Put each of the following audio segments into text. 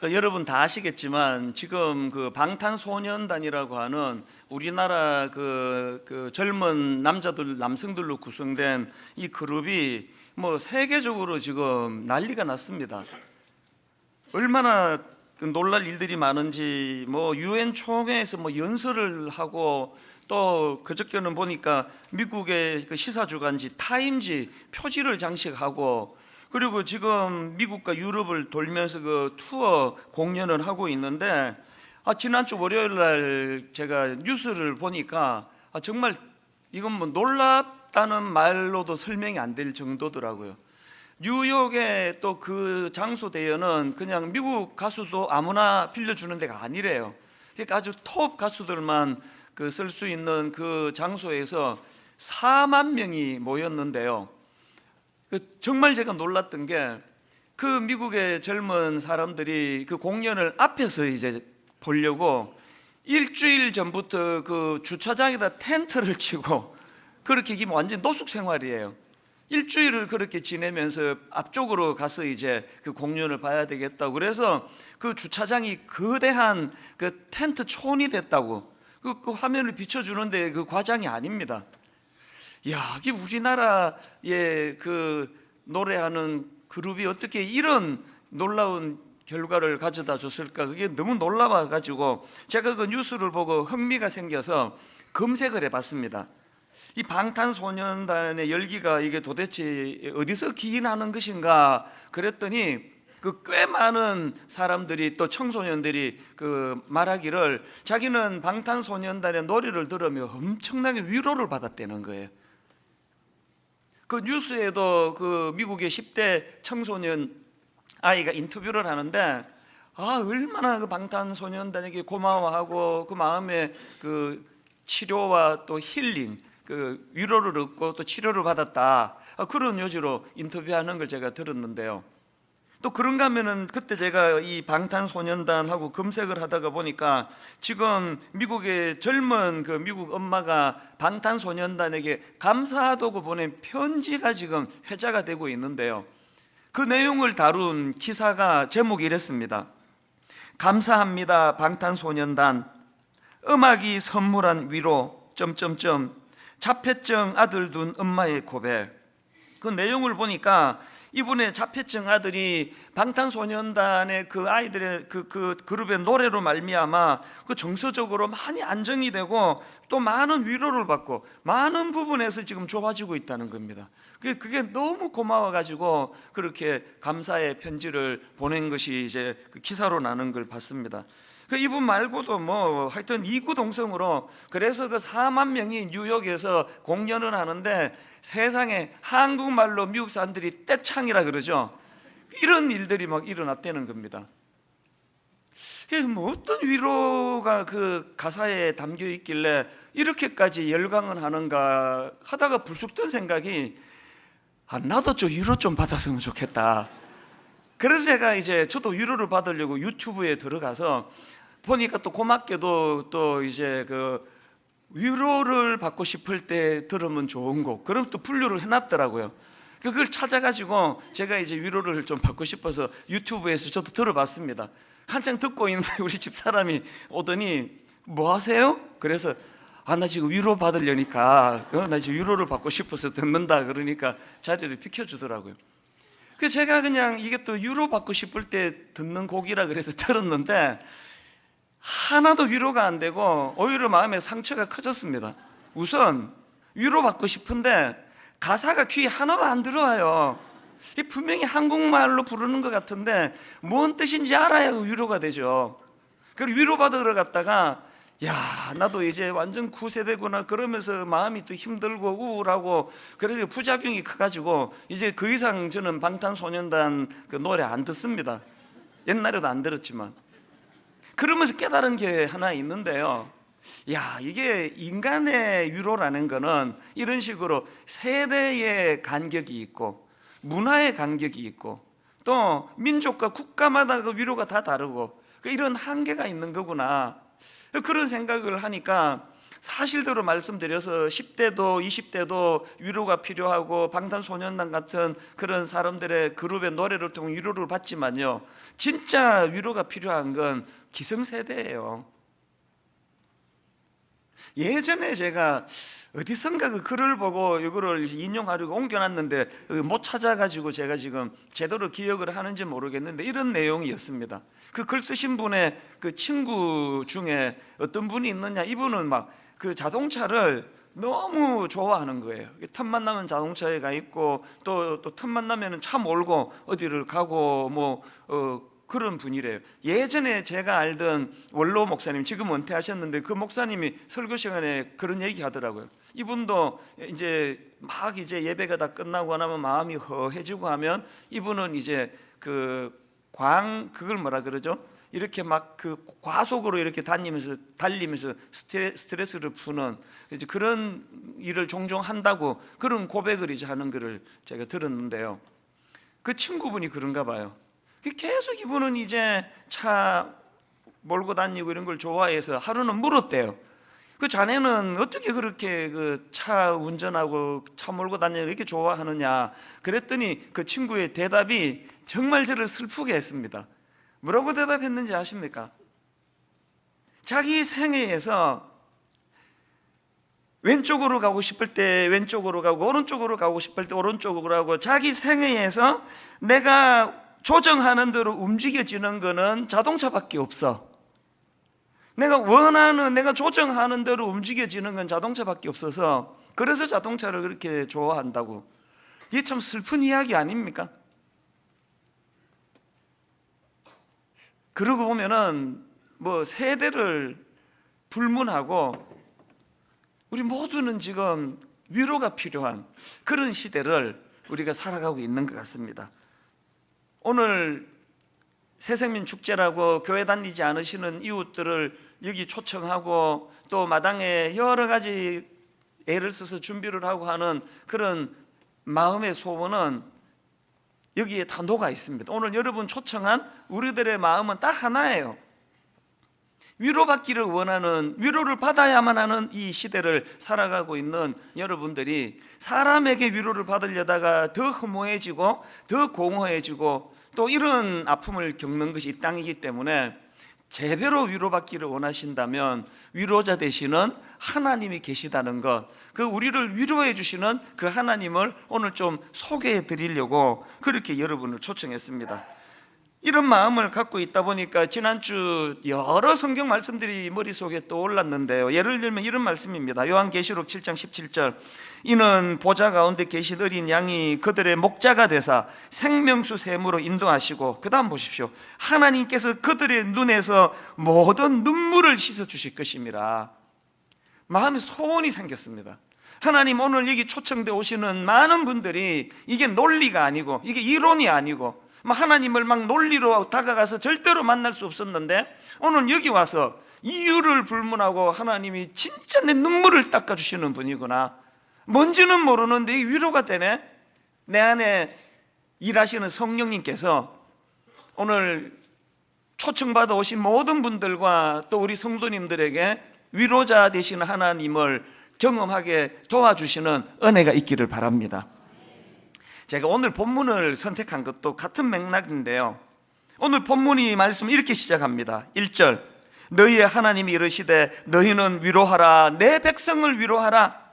여러분 다 아시겠지만 지금 그 방탄소년단이라고 하는 우리나라 그 젊은 남자들 남성들로 구성된 이 그룹이 뭐 세계적으로 지금 난리가 났습니다. 얼마나 놀랄 일들이 많은지 뭐 유엔 총회에서 뭐 연설을 하고 또 그저께는 보니까 미국의 그 시사주간지 타임지 표지를 장식하고 그리고 지금 미국과 유럽을 돌면서 그 투어 공연을 하고 있는데 지난주 월요일 날 제가 뉴스를 보니까 정말 이건 뭐 놀랍다는 말로도 설명이 안 될 정도더라고요. 뉴욕의 또 그 장소 대여는 그냥 미국 가수도 아무나 빌려주는 데가 아니래요. 그러니까 아주 톱 가수들만 그 쓸 수 있는 그 장소에서 4만 명이 모였는데요. 정말 제가 놀랐던 게 그 미국의 젊은 사람들이 그 공연을 앞에서 이제 보려고 일주일 전부터 그 주차장에다 텐트를 치고 그렇게 이게 완전 노숙 생활이에요. 일주일을 그렇게 지내면서 앞쪽으로 가서 이제 그 공연을 봐야 되겠다고 그래서 그 주차장이 거대한 그 텐트 촌이 됐다고 그 화면을 비춰주는데 그 과장이 아닙니다. 야, 이게 우리나라의 그 노래하는 그룹이 어떻게 이런 놀라운 결과를 가져다 줬을까? 그게 너무 놀라워 가지고 제가 그 뉴스를 보고 흥미가 생겨서 검색을 해봤습니다. 이 방탄소년단의 열기가 이게 도대체 어디서 기인하는 것인가 그랬더니 그 꽤 많은 사람들이 또 청소년들이 그 말하기를 자기는 방탄소년단의 노래를 들으며 엄청나게 위로를 받았다는 거예요. 그 뉴스에도 그 미국의 10대 청소년 아이가 인터뷰를 하는데 얼마나 그 방탄소년단에게 고마워하고 그 마음에 그 치료와 또 힐링 그 위로를 얻고 또 치료를 받았다 그런 요지로 인터뷰하는 걸 제가 들었는데요. 또 그런가 하면은 그때 제가 이 방탄소년단하고 검색을 하다가 보니까 지금 미국의 젊은 그 미국 엄마가 방탄소년단에게 감사하다고 보낸 편지가 지금 회자가 되고 있는데요. 그 내용을 다룬 기사가 제목이 이랬습니다. 감사합니다 방탄소년단, 음악이 선물한 위로 자폐증 아들 둔 엄마의 고백. 그 내용을 보니까 이분의 자폐증 아들이 방탄소년단의 그 아이들의 그 그룹의 노래로 말미암아 그 정서적으로 많이 안정이 되고 또 많은 위로를 받고 많은 부분에서 지금 좋아지고 있다는 겁니다. 그게 너무 고마워가지고 그렇게 감사의 편지를 보낸 것이 이제 그 기사로 나는 걸 봤습니다. 이분 말고도 뭐 하여튼 이구동성으로 그래서 그 4만 명이 뉴욕에서 공연을 하는데 세상에 한국말로 미국 사람들이 떼창이라 그러죠. 이런 일들이 막 일어났다는 겁니다. 뭐 어떤 위로가 그 가사에 담겨 있길래 이렇게까지 열광을 하는가 하다가 불쑥 든 생각이 나도 좀 위로 좀 받았으면 좋겠다. 그래서 제가 이제 저도 위로를 받으려고 유튜브에 들어가서 보니까 또 고맙게도 또 이제 그 위로를 받고 싶을 때 들으면 좋은 곡 그럼 또 분류를 해놨더라고요. 그걸 찾아가지고 제가 이제 위로를 좀 받고 싶어서 유튜브에서 저도 들어봤습니다. 한창 듣고 있는데 우리 집사람이 오더니 뭐 하세요? 그래서 나 지금 위로 받으려니까 나 지금 위로를 받고 싶어서 듣는다 그러니까 자리를 비켜주더라고요. 그래서 제가 그냥 이게 또 위로 받고 싶을 때 듣는 곡이라 그래서 들었는데 하나도 위로가 안 되고 오히려 마음에 상처가 커졌습니다. 우선 위로받고 싶은데 가사가 귀에 하나도 안 들어와요. 분명히 한국말로 부르는 것 같은데 뭔 뜻인지 알아야 위로가 되죠. 그리고 위로받으러 갔다가 나도 이제 완전 구세대구나 그러면서 마음이 또 힘들고 우울하고 그래서 부작용이 커가지고 이제 그 이상 저는 방탄소년단 그 노래 안 듣습니다. 옛날에도 안 들었지만 그러면서 깨달은 게 하나 있는데요. 이게 인간의 위로라는 거는 이런 식으로 세대의 간격이 있고 문화의 간격이 있고 또 민족과 국가마다 그 위로가 다 다르고 이런 한계가 있는 거구나 그런 생각을 하니까 사실대로 말씀드려서 10대도 20대도 위로가 필요하고 방탄소년단 같은 그런 사람들의 그룹의 노래를 통해 위로를 받지만요, 진짜 위로가 필요한 건 기성세대예요. 예전에 제가 어디선가 그 글을 보고 이거를 인용하려고 옮겨놨는데 못 찾아가지고 제가 지금 제대로 기억을 하는지 모르겠는데 이런 내용이었습니다. 그 글 쓰신 분의 그 친구 중에 어떤 분이 있느냐, 이분은 막 그 자동차를 너무 좋아하는 거예요. 틈만 나면 자동차에 가 있고 또 틈만 나면 차 몰고 어디를 가고 그런 분이래요. 예전에 제가 알던 원로 목사님, 지금 은퇴하셨는데 그 목사님이 설교 시간에 그런 얘기 하더라고요. 이분도 이제 예배가 다 끝나고 나면 마음이 허해지고 하면 이분은 이제 그걸 뭐라 그러죠? 이렇게 막 그 과속으로 이렇게 달리면서 스트레스를 푸는 이제 그런 일을 종종 한다고, 그런 고백을 이제 하는 글을 제가 들었는데요. 그 친구분이 그런가 봐요. 계속 이분은 이제 차 몰고 다니고 이런 걸 좋아해서 하루는 물었대요. 그 자네는 어떻게 그렇게 그 차 운전하고 차 몰고 다니는 이렇게 좋아하느냐 그랬더니 그 친구의 대답이 정말 저를 슬프게 했습니다. 뭐라고 대답했는지 아십니까? 자기 생애에서 왼쪽으로 가고 싶을 때 왼쪽으로 가고 오른쪽으로 가고 싶을 때 오른쪽으로 가고, 자기 생애에서 내가 조정하는 대로 움직여지는 거는 자동차밖에 없어. 내가 조정하는 대로 움직여지는 건 자동차밖에 없어서 그래서 자동차를 그렇게 좋아한다고. 이게 참 슬픈 이야기 아닙니까? 그러고 보면은 세대를 불문하고 우리 모두는 지금 위로가 필요한 그런 시대를 우리가 살아가고 있는 것 같습니다. 오늘 새생민 축제라고 교회 다니지 않으시는 이웃들을 여기 초청하고 또 마당에 여러 가지 애를 써서 준비를 하고 하는 그런 마음의 소원은 여기에 다 녹아 있습니다. 오늘 여러분 초청한 우리들의 마음은 딱 하나예요. 위로받기를 원하는, 위로를 받아야만 하는 이 시대를 살아가고 있는 여러분들이 사람에게 위로를 받으려다가 더 허무해지고 더 공허해지고 또 이런 아픔을 겪는 것이 이 땅이기 때문에 제대로 위로받기를 원하신다면 위로자 되시는 하나님이 계시다는 것, 그 우리를 위로해 주시는 그 하나님을 오늘 좀 소개해 드리려고 그렇게 여러분을 초청했습니다. 이런 마음을 갖고 있다 보니까 지난주 여러 성경 말씀들이 머릿속에 떠올랐는데요. 예를 들면 이런 말씀입니다. 요한계시록 7장 17절, 이는 보좌 가운데 계신 어린 양이 그들의 목자가 되사 생명수 샘으로 인도하시고, 그 다음 보십시오. 하나님께서 그들의 눈에서 모든 눈물을 씻어주실 것임이라. 마음에 소원이 생겼습니다. 하나님, 오늘 여기 초청되어 오시는 많은 분들이 이게 논리가 아니고 이게 이론이 아니고 하나님을 막 논리로 다가가서 절대로 만날 수 없었는데 오늘 여기 와서 이유를 불문하고 하나님이 진짜 내 눈물을 닦아주시는 분이구나, 뭔지는 모르는데 이 위로가 되네. 내 안에 일하시는 성령님께서 오늘 초청받아 오신 모든 분들과 또 우리 성도님들에게 위로자 되시는 하나님을 경험하게 도와주시는 은혜가 있기를 바랍니다. 제가 오늘 본문을 선택한 것도 같은 맥락인데요. 오늘 본문이 말씀 이렇게 시작합니다. 1절, 너희의 하나님이 이르시되 너희는 위로하라, 내 백성을 위로하라.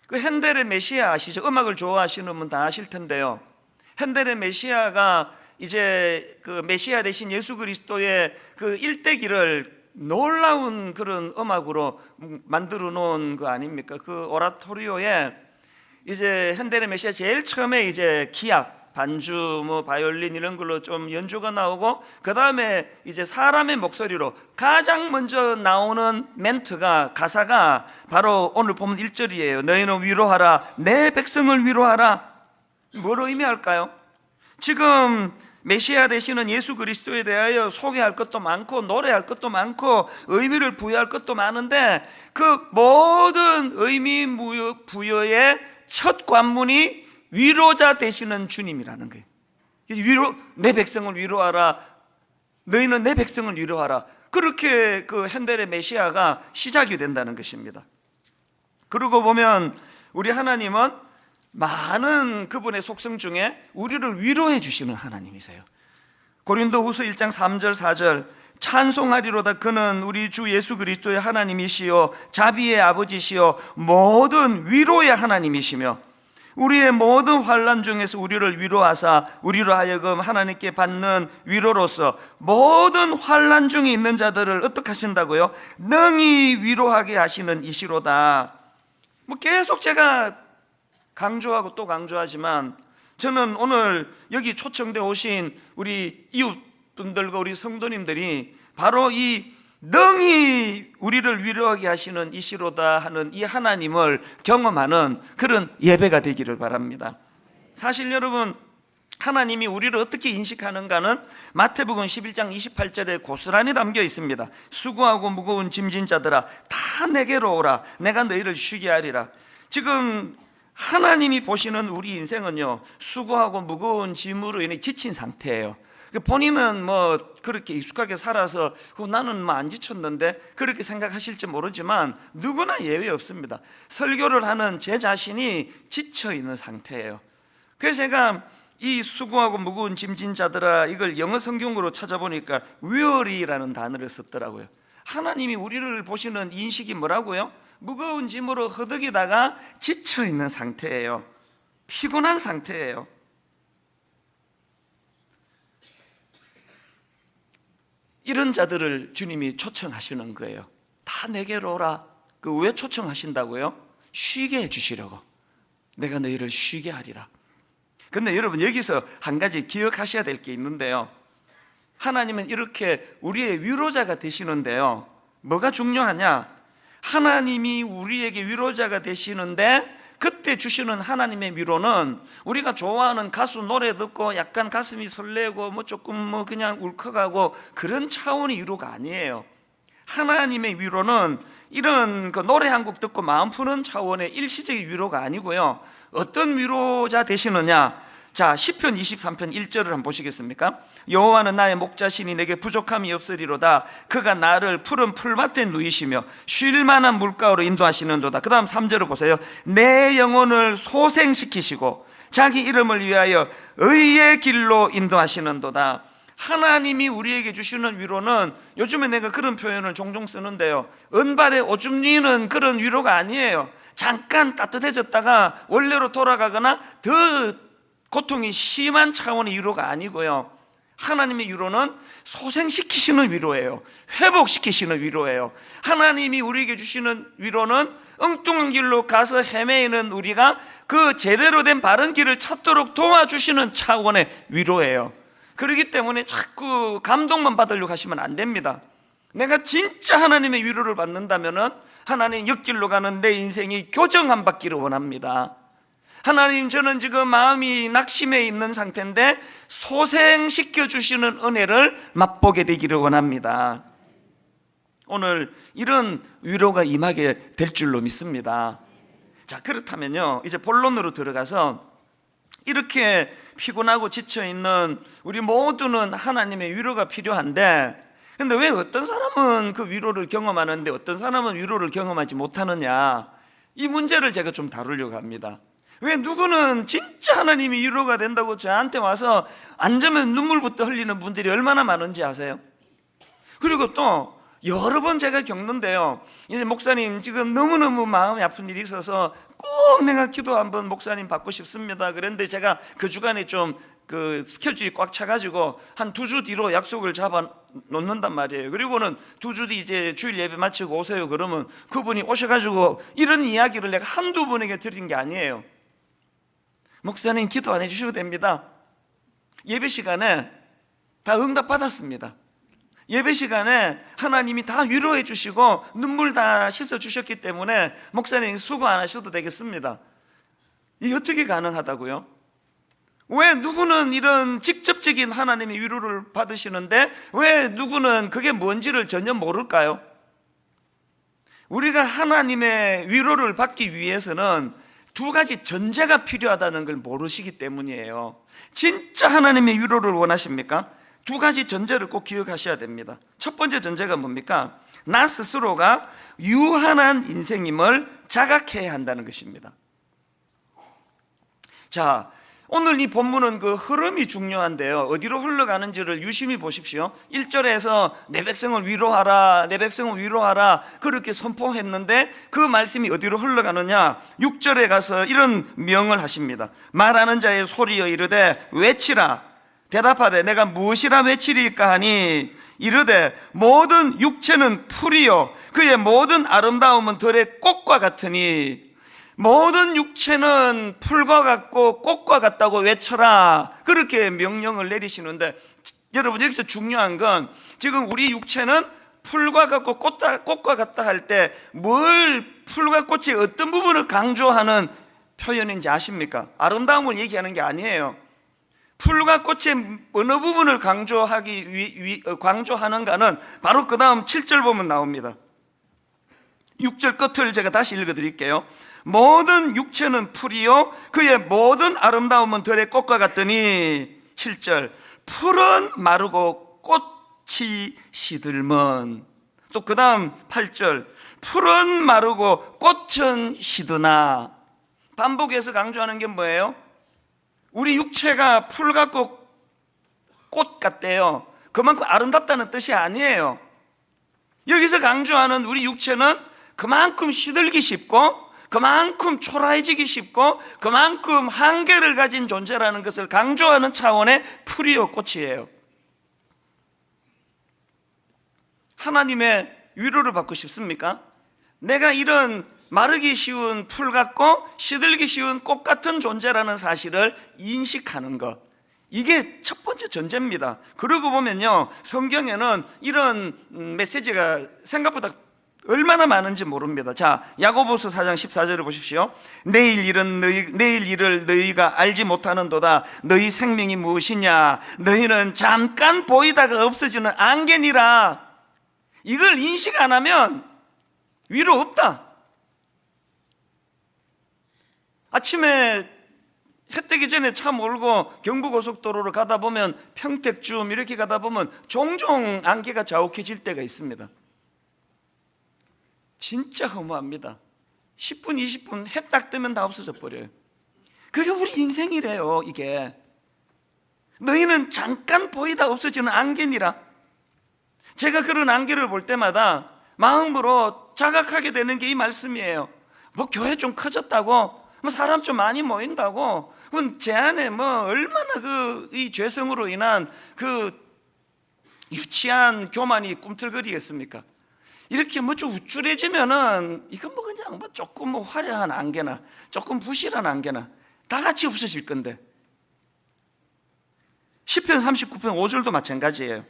그 핸델의 메시아 아시죠? 음악을 좋아하시는 분 다 아실 텐데요. 핸델의 메시아가 이제 그 메시아 대신 예수 그리스도의 그 일대기를 놀라운 그런 음악으로 만들어 놓은 거 아닙니까? 그 오라토리오에 이제 핸델의 메시아 제일 처음에 이제 기악, 반주, 바이올린 이런 걸로 좀 연주가 나오고, 그 다음에 이제 사람의 목소리로 가장 먼저 나오는 멘트가, 가사가 바로 오늘 보면 1절이에요. 너희는 위로하라, 내 백성을 위로하라. 뭘 의미할까요? 지금 메시아 되시는 예수 그리스도에 대하여 소개할 것도 많고 노래할 것도 많고 의미를 부여할 것도 많은데 그 모든 의미 부여의 첫 관문이 위로자 되시는 주님이라는 거예요. 내 백성을 위로하라, 너희는 내 백성을 위로하라. 그렇게 그 핸델의 메시아가 시작이 된다는 것입니다. 그러고 보면 우리 하나님은 많은 그분의 속성 중에 우리를 위로해 주시는 하나님이세요. 고린도후서 1장 3절 4절 찬송하리로다 그는 우리 주 예수 그리스도의 하나님이시요 자비의 아버지시요 모든 위로의 하나님이시며 우리의 모든 환난 중에서 우리를 위로하사 우리로 하여금 하나님께 받는 위로로서 모든 환난 중에 있는 자들을 어떻게 하신다고요? 능히 위로하게 하시는 이시로다. 계속 제가 강조하고 또 강조하지만 저는 오늘 여기 초청되어 오신 우리 이웃분들과 우리 성도님들이 바로 이 능히 우리를 위로하게 하시는 이시로다 하는 이 하나님을 경험하는 그런 예배가 되기를 바랍니다. 사실 여러분, 하나님이 우리를 어떻게 인식하는가는 마태복음 11장 28절에 고스란히 담겨 있습니다. 수고하고 무거운 짐진 자들아 다 내게로 오라 내가 너희를 쉬게 하리라. 지금 하나님이 보시는 우리 인생은요, 수고하고 무거운 짐으로 인해 지친 상태예요. 본인은 그렇게 익숙하게 살아서 나는 안 지쳤는데 그렇게 생각하실지 모르지만 누구나 예외 없습니다. 설교를 하는 제 자신이 지쳐 있는 상태예요. 그래서 제가 이 수고하고 무거운 짐진 자들아 이걸 영어 성경으로 찾아보니까 weary라는 단어를 썼더라고요. 하나님이 우리를 보시는 인식이 뭐라고요? 무거운 짐으로 허덕이다가 지쳐 있는 상태예요. 피곤한 상태예요. 이런 자들을 주님이 초청하시는 거예요. 다 내게로 오라. 왜 초청하신다고요? 쉬게 해주시려고. 내가 너희를 쉬게 하리라. 근데 여러분, 여기서 한 가지 기억하셔야 될 게 있는데요, 하나님은 이렇게 우리의 위로자가 되시는데요, 뭐가 중요하냐? 하나님이 우리에게 위로자가 되시는데 그때 주시는 하나님의 위로는 우리가 좋아하는 가수 노래 듣고 약간 가슴이 설레고 조금 그냥 울컥하고 그런 차원의 위로가 아니에요. 하나님의 위로는 이런 노래 한 곡 듣고 마음 푸는 차원의 일시적인 위로가 아니고요. 어떤 위로자 되시느냐? 자, 시편 23편 1절을 한번 보시겠습니까? 여호와는 나의 목자시니 내게 부족함이 없으리로다. 그가 나를 푸른 풀밭에 누이시며 쉴 만한 물가로 인도하시는도다. 그 다음 3절을 보세요. 내 영혼을 소생시키시고 자기 이름을 위하여 의의 길로 인도하시는도다. 하나님이 우리에게 주시는 위로는, 요즘에 내가 그런 표현을 종종 쓰는데요, 은발에 오줌 누이는 그런 위로가 아니에요. 잠깐 따뜻해졌다가 원래로 돌아가거나 더 고통이 심한 차원의 위로가 아니고요, 하나님의 위로는 소생시키시는 위로예요. 회복시키시는 위로예요. 하나님이 우리에게 주시는 위로는 엉뚱한 길로 가서 헤매이는 우리가 그 제대로 된 바른 길을 찾도록 도와주시는 차원의 위로예요. 그렇기 때문에 자꾸 감동만 받으려고 하시면 안 됩니다. 내가 진짜 하나님의 위로를 받는다면 하나님 옆길로 가는 내 인생이 교정한 받기를 원합니다. 하나님, 저는 지금 마음이 낙심해 있는 상태인데 소생시켜 주시는 은혜를 맛보게 되기를 원합니다. 오늘 이런 위로가 임하게 될 줄로 믿습니다. 자, 그렇다면요, 이제 본론으로 들어가서 이렇게 피곤하고 지쳐있는 우리 모두는 하나님의 위로가 필요한데, 근데 왜 어떤 사람은 그 위로를 경험하는데 어떤 사람은 위로를 경험하지 못하느냐, 이 문제를 제가 좀 다루려고 합니다. 왜 누구는 진짜 하나님이 위로가 된다고 저한테 와서 앉으면 눈물부터 흘리는 분들이 얼마나 많은지 아세요? 그리고 또 여러 번 제가 겪는데요, 이제 목사님 지금 너무너무 마음이 아픈 일이 있어서 꼭 내가 기도 한번 목사님 받고 싶습니다. 그런데 제가 그 주간에 좀 그 스케줄이 꽉 차가지고 한 2주 뒤로 약속을 잡아 놓는단 말이에요. 그리고는 2주 뒤 이제 주일 예배 마치고 오세요. 그러면 그분이 오셔가지고 이런 이야기를 내가 한두 분에게 드린 게 아니에요. 목사님 기도 안 해주셔도 됩니다. 예배 시간에 다 응답 받았습니다. 예배 시간에 하나님이 다 위로해 주시고 눈물 다 씻어 주셨기 때문에 목사님 수고 안 하셔도 되겠습니다. 이게 어떻게 가능하다고요? 왜 누구는 이런 직접적인 하나님의 위로를 받으시는데 왜 누구는 그게 뭔지를 전혀 모를까요? 우리가 하나님의 위로를 받기 위해서는 두 가지 전제가 필요하다는 걸 모르시기 때문이에요. 진짜 하나님의 위로를 원하십니까? 두 가지 전제를 꼭 기억하셔야 됩니다. 첫 번째 전제가 뭡니까? 나 스스로가 유한한 인생임을 자각해야 한다는 것입니다. 자, 오늘 이 본문은 그 흐름이 중요한데요, 어디로 흘러가는지를 유심히 보십시오. 1절에서 내 백성을 위로하라, 내 백성을 위로하라 그렇게 선포했는데 그 말씀이 어디로 흘러가느냐? 6절에 가서 이런 명을 하십니다. 말하는 자의 소리여 이르되 외치라. 대답하되 내가 무엇이라 외치리까 하니 이르되 모든 육체는 풀이요 그의 모든 아름다움은 들의 꽃과 같으니, 모든 육체는 풀과 같고 꽃과 같다고 외쳐라, 그렇게 명령을 내리시는데, 여러분 여기서 중요한 건 지금 우리 육체는 풀과 같고 꽃과 같다 할 때 뭘, 풀과 꽃의 어떤 부분을 강조하는 표현인지 아십니까? 아름다움을 얘기하는 게 아니에요. 풀과 꽃의 어느 부분을 강조하는가는 바로 그 다음 7절 보면 나옵니다. 6절 끝을 제가 다시 읽어드릴게요. 모든 육체는 풀이요 그의 모든 아름다움은 들의 꽃과 같더니, 7절 풀은 마르고 꽃이 시들면, 또 그 다음 8절 풀은 마르고 꽃은 시드나. 반복해서 강조하는 게 뭐예요? 우리 육체가 풀 같고 꽃 같대요. 그만큼 아름답다는 뜻이 아니에요. 여기서 강조하는 우리 육체는 그만큼 시들기 쉽고 그만큼 초라해지기 쉽고 그만큼 한계를 가진 존재라는 것을 강조하는 차원의 풀이요 꽃이에요. 하나님의 위로를 받고 싶습니까? 내가 이런 마르기 쉬운 풀 같고 시들기 쉬운 꽃 같은 존재라는 사실을 인식하는 것, 이게 첫 번째 전제입니다. 그러고 보면요, 성경에는 이런 메시지가 생각보다 얼마나 많은지 모릅니다. 자, 야고보서 4장 14절을 보십시오. 내일 일을 너희가 알지 못하는도다. 너희 생명이 무엇이냐? 너희는 잠깐 보이다가 없어지는 안개니라. 이걸 인식 안 하면 위로 없다. 아침에 해 뜨기 전에 차 몰고 경부고속도로를 가다 보면, 평택쯤 이렇게 가다 보면 종종 안개가 자욱해질 때가 있습니다. 진짜 허무합니다. 10분 20분 해 딱 뜨면 다 없어져 버려요. 그게 우리 인생이래요. 이게 너희는 잠깐 보이다 없어지는 안개니라. 제가 그런 안개를 볼 때마다 마음으로 자각하게 되는 게 이 말씀이에요. 뭐 교회 좀 커졌다고, 뭐 사람 좀 많이 모인다고, 그건 제 안에 뭐 얼마나 이 죄성으로 인한 유치한 교만이 꿈틀거리겠습니까? 이렇게 뭐 좀 우쭐해지면은 이건 뭐 그냥 뭐 조금 뭐 화려한 안개나 조금 부실한 안개나 다 같이 없어질 건데. 시편 39편 5절도 마찬가지예요.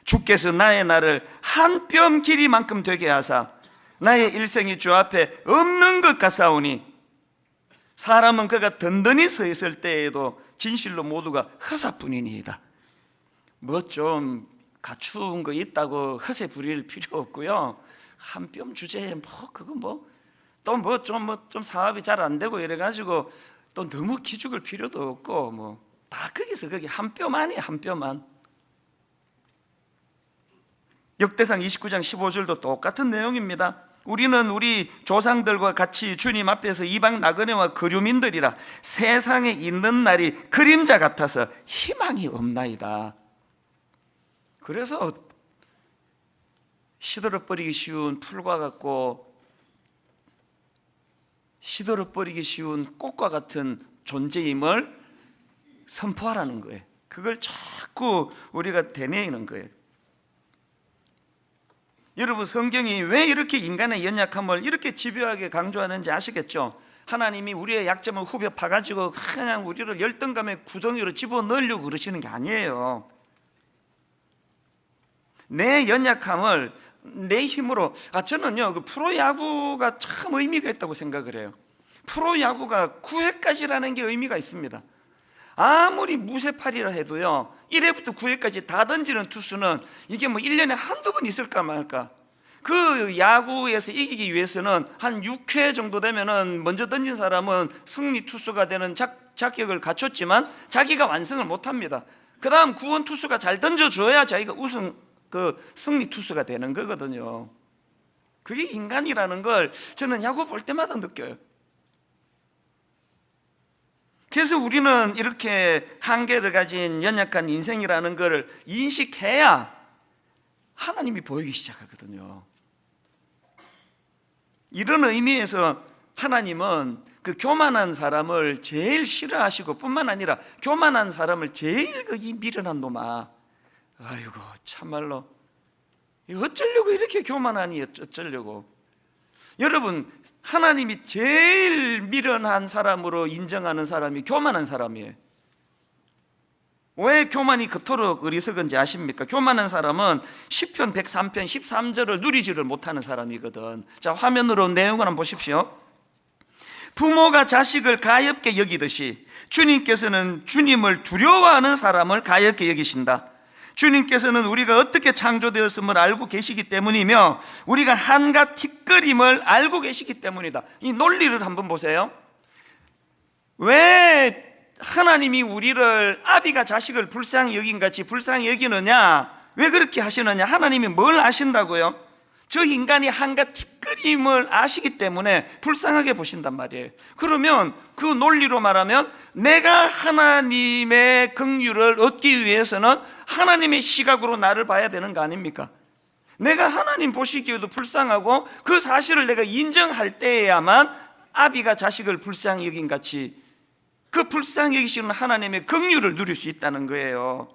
주께서 나의 날을 한 뼘 길이만큼 되게 하사 나의 일생이 주 앞에 없는 것 같사오니, 사람은 그가 든든히 서 있을 때에도 진실로 모두가 허사뿐이니이다. 뭐 좀 갖춘 거 있다고 허세 부릴 필요 없고요. 한 뼘 주제에 뭐 그거 뭐 또 뭐 좀 사업이 잘 안 되고 이래 가지고 또 너무 기죽을 필요도 없고, 뭐 다 거기서 거기 한 뼘만이에요. 한 뼘만. 역대상 29장 15절도 똑같은 내용입니다. 우리는 우리 조상들과 같이 주님 앞에서 이방 나그네와 거류민들이라 세상에 있는 날이 그림자 같아서 희망이 없나이다. 그래서 시들어버리기 쉬운 풀과 같고 시들어버리기 쉬운 꽃과 같은 존재임을 선포하라는 거예요. 그걸 자꾸 우리가 되뇌이는 거예요. 여러분, 성경이 왜 이렇게 인간의 연약함을 이렇게 집요하게 강조하는지 아시겠죠? 하나님이 우리의 약점을 후벼 파가지고 그냥 우리를 열등감의 구덩이로 집어넣으려고 그러시는 게 아니에요. 내 연약함을 내 힘으로, 저는요 그 프로야구가 참 의미가 있다고 생각을 해요. 프로야구가 9회까지라는 게 의미가 있습니다. 아무리 무쇠팔이라 해도요 1회부터 9회까지 다 던지는 투수는 이게 뭐 1년에 한두 번 있을까 말까. 그 야구에서 이기기 위해서는 한 6회 정도 되면은 먼저 던진 사람은 승리 투수가 되는 자격을 갖췄지만 자기가 완성을 못합니다. 그 다음 구원 투수가 잘 던져줘야 자기가 우승 승리 투수가 되는 거거든요. 그게 인간이라는 걸 저는 야구 볼 때마다 느껴요. 그래서 우리는 이렇게 한계를 가진 연약한 인생이라는 걸 인식해야 하나님이 보이기 시작하거든요. 이런 의미에서 하나님은 그 교만한 사람을 제일 싫어하시고 뿐만 아니라 교만한 사람을 제일 이 미련한 놈아, 아이고 참말로 어쩌려고 이렇게 교만하니, 어쩌려고. 여러분, 하나님이 제일 미련한 사람으로 인정하는 사람이 교만한 사람이에요. 왜 교만이 그토록 어리석은지 아십니까? 교만한 사람은 시편 103편 13절을 누리지를 못하는 사람이거든. 자, 화면으로 내용을 한번 보십시오. 부모가 자식을 가엾게 여기듯이 주님께서는 주님을 두려워하는 사람을 가엾게 여기신다. 주님께서는 우리가 어떻게 창조되었음을 알고 계시기 때문이며 우리가 한갓 티끌임을 알고 계시기 때문이다. 이 논리를 한번 보세요. 왜 하나님이 우리를 아비가 자식을 불쌍히 여긴같이 불쌍히 여기느냐? 왜 그렇게 하시느냐? 하나님이 뭘 아신다고요? 저 인간이 한갓 티끌임을 아시기 때문에 불쌍하게 보신단 말이에요. 그러면 그 논리로 말하면 내가 하나님의 긍휼을 얻기 위해서는 하나님의 시각으로 나를 봐야 되는 거 아닙니까? 내가 하나님 보시기에도 불쌍하고 그 사실을 내가 인정할 때에야만 아비가 자식을 불쌍히 여긴 같이 그 불쌍히 여기시는 하나님의 긍휼을 누릴 수 있다는 거예요.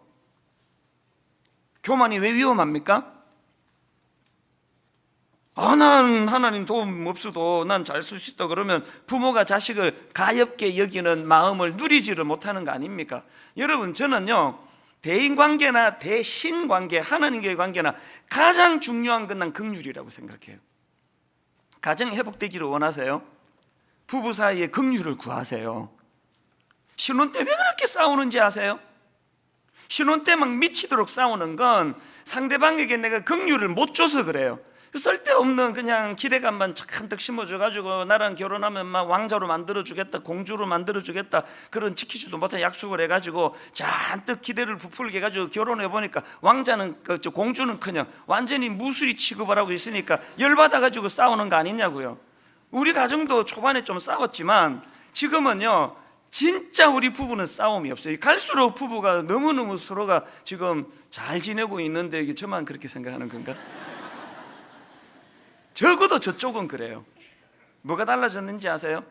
교만이 왜 위험합니까? 난 하나님 도움 없어도 난 잘 쓸 수 있다 그러면 부모가 자식을 가엾게 여기는 마음을 누리지를 못하는 거 아닙니까? 여러분, 저는요 대인관계나 대신관계, 하나님과의 관계나 가장 중요한 건 난 긍휼이라고 생각해요. 가정이 회복되기를 원하세요? 부부 사이에 긍휼을 구하세요. 신혼 때 왜 그렇게 싸우는지 아세요? 신혼 때 막 미치도록 싸우는 건 상대방에게 내가 긍휼을 못 줘서 그래요. 쓸데없는 그냥 기대감만 잔뜩 심어줘가지고 나랑 결혼하면 막 왕자로 만들어주겠다, 공주로 만들어주겠다, 그런 지키지도 못한 약속을 해가지고 잔뜩 기대를 부풀게 해가지고 결혼해보니까 왕자는 공주는커녕 완전히 무수히 취급을 하고 있으니까 열받아가지고 싸우는 거 아니냐고요. 우리 가정도 초반에 좀 싸웠지만 지금은요 진짜 우리 부부는 싸움이 없어요. 갈수록 부부가 너무너무 서로가 지금 잘 지내고 있는데 이게 저만 그렇게 생각하는 건가? 적어도 저쪽은 그래요. 뭐가 달라졌는지 아세요?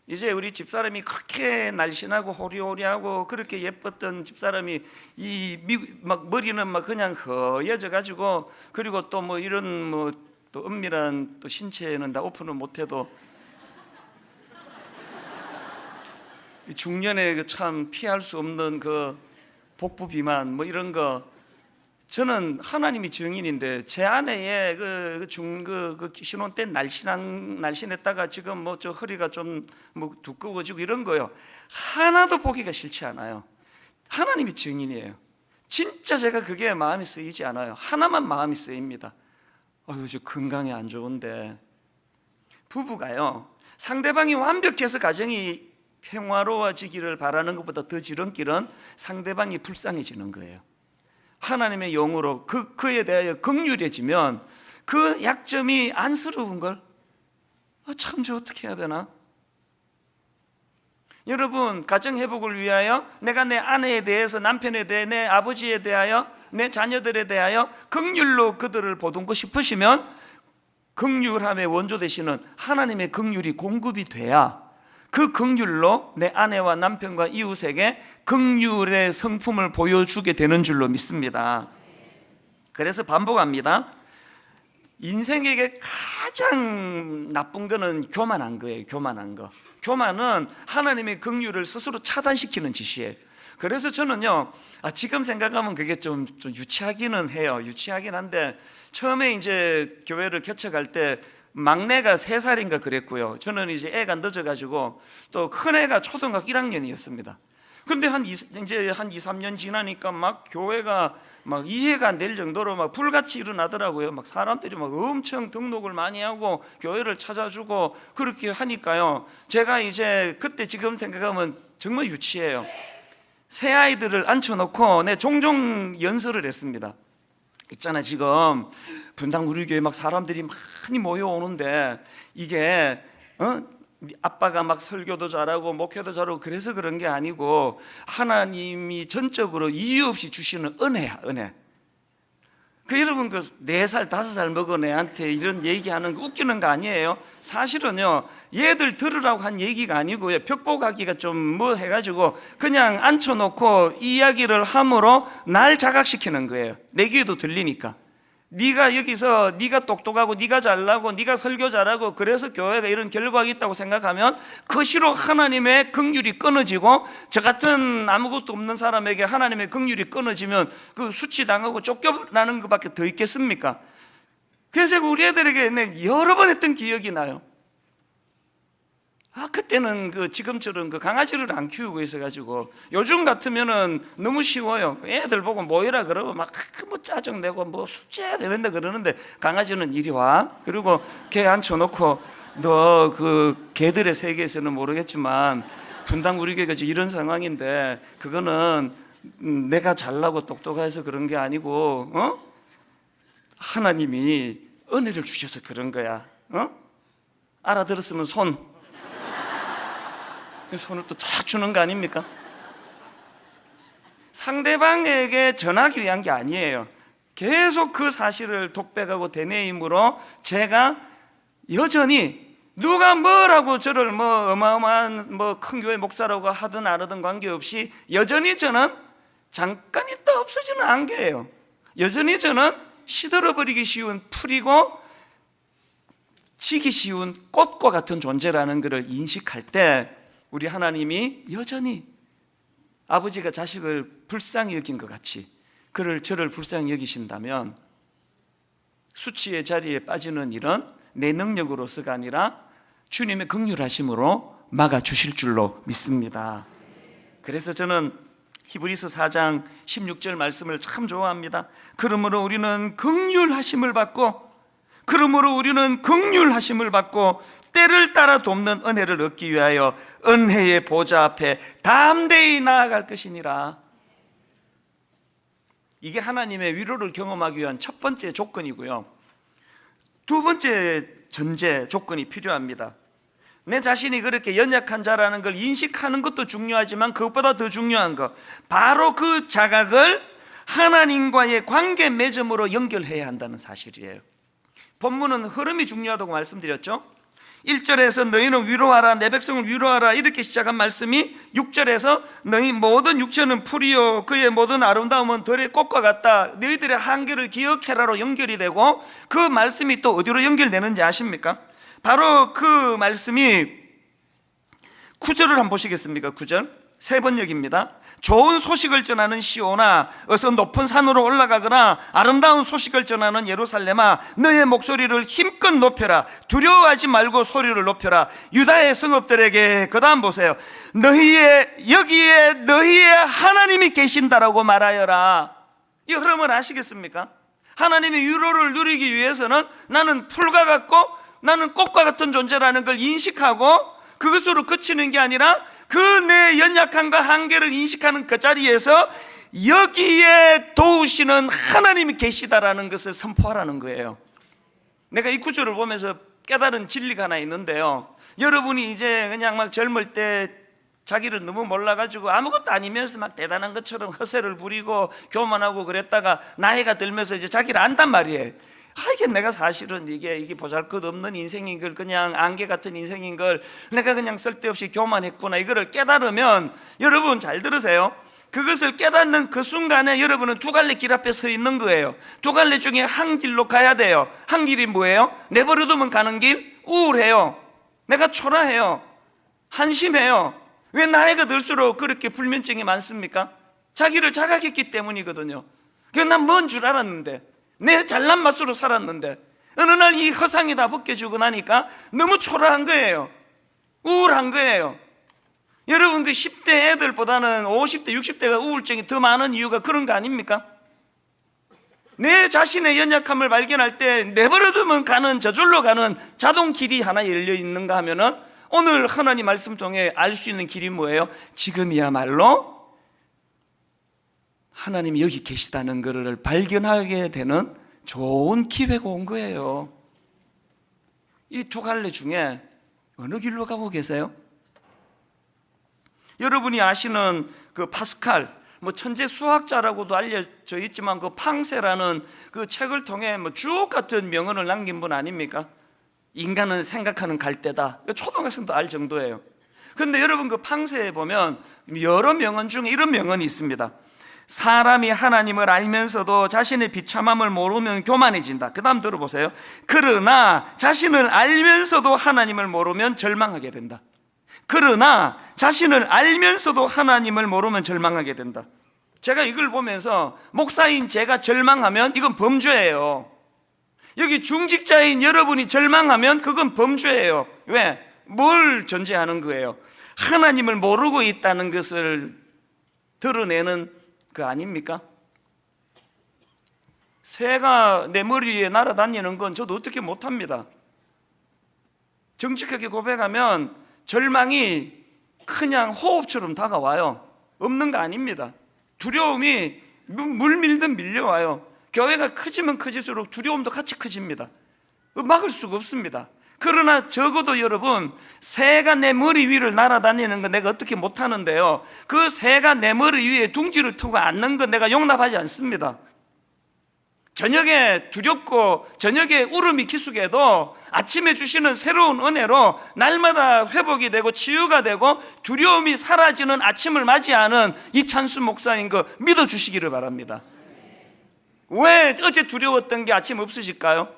이제 우리 집사람이 그렇게 날씬하고 호리호리하고 그렇게 예뻤던 집사람이 막 머리는 막 그냥 허해져 가지고, 그리고 또 뭐 이런 뭐 또 은밀한 또 신체는 다 오픈을 못해도 중년에 참 피할 수 없는 그 복부 비만 뭐 이런 거, 저는 하나님이 증인인데 제 아내의 그 신혼 때 날씬했다가 지금 뭐 저 허리가 좀 뭐 두꺼워지고 이런 거요, 하나도 보기가 싫지 않아요. 하나님이 증인이에요. 진짜 제가 그게 마음이 쓰이지 않아요. 하나만 마음이 쓰입니다. 저 건강이 안 좋은데. 부부가요 상대방이 완벽해서 가정이 평화로워지기를 바라는 것보다 더 지름길은 상대방이 불쌍해지는 거예요. 하나님의 영으로 그에 대하여 긍휼해지면 그 약점이 안쓰러운 걸 참 저 어떻게 해야 되나? 여러분, 가정 회복을 위하여 내가 내 아내에 대해서, 남편에 대해, 내 아버지에 대하여, 내 자녀들에 대하여 긍휼로 그들을 보듬고 싶으시면 긍휼함의 원조 되시는 하나님의 긍휼이 공급이 돼야 그 긍휼로 내 아내와 남편과 이웃에게 긍휼의 성품을 보여주게 되는 줄로 믿습니다. 그래서 반복합니다. 인생에게 가장 나쁜 거는 교만한 거예요. 교만한 거. 교만은 하나님의 긍휼을 스스로 차단시키는 짓이에요. 그래서 저는요, 지금 생각하면 그게 좀 유치하기는 해요. 유치하긴 한데, 처음에 이제 교회를 개척할 때 막내가 3살인가 그랬고요. 저는 이제 애가 늦어가지고 또 큰애가 초등학교 1학년이었습니다. 근데 이제 한 2, 3년 지나니까 막 교회가 막 이해가 안 될 정도로 막 불같이 일어나더라고요. 막 사람들이 막 엄청 등록을 많이 하고 교회를 찾아주고 그렇게 하니까요, 제가 이제 그때 지금 생각하면 정말 유치해요. 새 아이들을 앉혀놓고 내 종종 연설을 했습니다. 있잖아, 지금 분당 우리 교회 막 사람들이 많이 모여오는데 이게 아빠가 막 설교도 잘하고 목회도 잘하고 그래서 그런 게 아니고 하나님이 전적으로 이유 없이 주시는 은혜야, 은혜. 그 여러분 그 4살 5살 먹은 애한테 이런 얘기하는 거 웃기는 거 아니에요? 사실은요, 얘들 들으라고 한 얘기가 아니고요, 벽보가기가 좀 뭐 해가지고 그냥 앉혀놓고 이야기를 함으로 날 자각시키는 거예요. 내 귀에도 들리니까. 네가 여기서 네가 똑똑하고 네가 잘나고 네가 설교 잘하고 그래서 교회가 이런 결과가 있다고 생각하면 그 시로 하나님의 긍휼이 끊어지고, 저 같은 아무것도 없는 사람에게 하나님의 긍휼이 끊어지면 그 수치당하고 쫓겨나는 것밖에 더 있겠습니까? 그래서 우리 애들에게 여러 번 했던 기억이 나요. 그때는 지금처럼 강아지를 안 키우고 있어가지고, 요즘 같으면은 너무 쉬워요. 애들 보고 모이라 그러면 막 뭐 짜증내고 뭐 숙제해야 되는데 그러는데, 강아지는 이리 와. 그리고 개 앉혀놓고 너 개들의 세계에서는 모르겠지만 분당 우리 교회가 이런 상황인데, 그거는 내가 잘나고 똑똑해서 그런 게 아니고 하나님이 은혜를 주셔서 그런 거야. 알아들었으면 손을 또 쫙 주는 거 아닙니까? 상대방에게 전하기 위한 게 아니에요. 계속 그 사실을 독백하고 되뇌임으로 제가 여전히 누가 뭐라고 저를 어마어마한 큰 교회 목사라고 하든 안 하든 관계없이 여전히 저는 잠깐 있다 없어지는 안개예요. 여전히 저는 시들어버리기 쉬운 풀이고 지기 쉬운 꽃과 같은 존재라는 것을 인식할 때, 우리 하나님이 여전히 아버지가 자식을 불쌍히 여긴 것 같이 저를 불쌍히 여기신다면 수치의 자리에 빠지는 일은 내 능력으로서가 아니라 주님의 긍휼하심으로 막아주실 줄로 믿습니다. 그래서 저는 히브리서 4장 16절 말씀을 참 좋아합니다. 그러므로 우리는 긍휼하심을 받고 때를 따라 돕는 은혜를 얻기 위하여 은혜의 보좌 앞에 담대히 나아갈 것이니라. 이게 하나님의 위로를 경험하기 위한 첫 번째 조건이고요, 두 번째 전제 조건이 필요합니다. 내 자신이 그렇게 연약한 자라는 걸 인식하는 것도 중요하지만 그것보다 더 중요한 거, 바로 그 자각을 하나님과의 관계 맺음으로 연결해야 한다는 사실이에요. 본문은 흐름이 중요하다고 말씀드렸죠. 1절에서 너희는 위로하라, 내 백성을 위로하라 이렇게 시작한 말씀이 6절에서 너희 모든 육체는 풀이요 그의 모든 아름다움은 들의 꽃과 같다, 너희들의 한계를 기억해라로 연결이 되고, 그 말씀이 또 어디로 연결되는지 아십니까? 바로 그 말씀이 9절을 한번 보시겠습니까? 9절 세 번역입니다. 좋은 소식을 전하는 시온아, 어서 높은 산으로 올라가거나 아름다운 소식을 전하는 예루살렘아, 너의 목소리를 힘껏 높여라. 두려워하지 말고 소리를 높여라. 유다의 성읍들에게, 그 다음 보세요, 여기에 너희의 하나님이 계신다라고 말하여라. 이 흐름을 아시겠습니까? 하나님의 위로를 누리기 위해서는 나는 풀과 같고 나는 꽃과 같은 존재라는 걸 인식하고 그것으로 그치는 게 아니라 그 내 연약함과 한계를 인식하는 그 자리에서 여기에 도우시는 하나님이 계시다라는 것을 선포하라는 거예요. 내가 이 구절을 보면서 깨달은 진리가 하나 있는데요, 여러분이 이제 그냥 막 젊을 때 자기를 너무 몰라가지고 아무것도 아니면서 막 대단한 것처럼 허세를 부리고 교만하고 그랬다가 나이가 들면서 이제 자기를 안단 말이에요. 이게 내가 사실은 이게 보잘것없는 인생인 걸, 그냥 안개 같은 인생인 걸 내가 그냥 쓸데없이 교만했구나, 이거를 깨달으면, 여러분 잘 들으세요, 그것을 깨닫는 그 순간에 여러분은 두 갈래 길 앞에 서 있는 거예요. 두 갈래 중에 한 길로 가야 돼요. 한 길이 뭐예요? 내버려두면 가는 길? 우울해요. 내가 초라해요. 한심해요. 왜 나이가 들수록 그렇게 불면증이 많습니까? 자기를 자각했기 때문이거든요. 그래서 난 뭔 줄 알았는데, 내 잘난 맛으로 살았는데 어느 날 이 허상이 다 벗겨지고 나니까 너무 초라한 거예요. 우울한 거예요. 여러분, 그 10대 애들보다는 50대 60대가 우울증이 더 많은 이유가 그런 거 아닙니까? 내 자신의 연약함을 발견할 때 내버려두면 가는, 저절로 가는 자동 길이 하나 열려 있는가 하면은 오늘 하나님 말씀 통해 알 수 있는 길이 뭐예요? 지금이야말로 하나님이 여기 계시다는 것을 발견하게 되는 좋은 기회가 온 거예요. 이 두 갈래 중에 어느 길로 가고 계세요? 여러분이 아시는 그 파스칼, 천재 수학자라고도 알려져 있지만 그 팡세라는 그 책을 통해 주옥 같은 명언을 남긴 분 아닙니까? 인간은 생각하는 갈대다. 초등학생도 알 정도예요. 그런데 여러분 그 팡세에 보면 여러 명언 중에 이런 명언이 있습니다. 사람이 하나님을 알면서도 자신의 비참함을 모르면 교만해진다. 그 다음 들어보세요. 그러나 자신을 알면서도 하나님을 모르면 절망하게 된다. 그러나 자신을 알면서도 하나님을 모르면 절망하게 된다. 제가 이걸 보면서 목사인 제가 절망하면 이건 범죄예요. 여기 중직자인 여러분이 절망하면 그건 범죄예요. 왜? 뭘 전제하는 거예요? 하나님을 모르고 있다는 것을 드러내는 그 아닙니까? 새가 내 머리 위에 날아다니는 건 저도 어떻게 못합니다. 정직하게 고백하면 절망이 그냥 호흡처럼 다가와요. 없는 거 아닙니다. 두려움이 물 밀듯 밀려와요. 교회가 커지면 커질수록 두려움도 같이 커집니다. 막을 수가 없습니다. 그러나 적어도 여러분, 새가 내 머리 위를 날아다니는 건 내가 어떻게 못하는데요, 그 새가 내 머리 위에 둥지를 트고 앉는 건 내가 용납하지 않습니다. 저녁에 두렵고 저녁에 울음이 기숙해도 아침에 주시는 새로운 은혜로 날마다 회복이 되고 치유가 되고 두려움이 사라지는 아침을 맞이하는 이찬수 목사인 거 믿어주시기를 바랍니다. 왜 어제 두려웠던 게 아침 없으실까요?